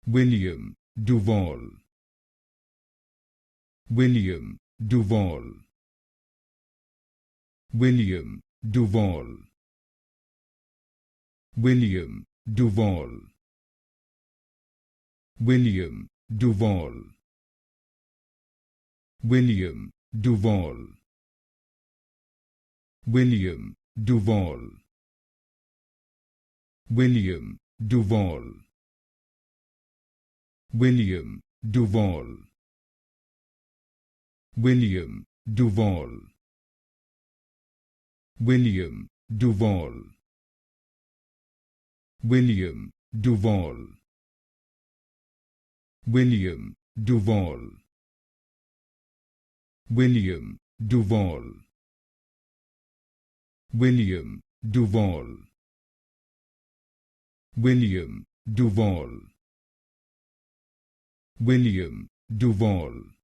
William DuVall. William DuVall. William DuVall. William DuVall. William DuVall. William DuVall. William DuVall. William DuVall. William DuVall. William DuVall. William DuVall. William DuVall. William DuVall. William DuVall. William DuVall. William DuVall. William DuVall.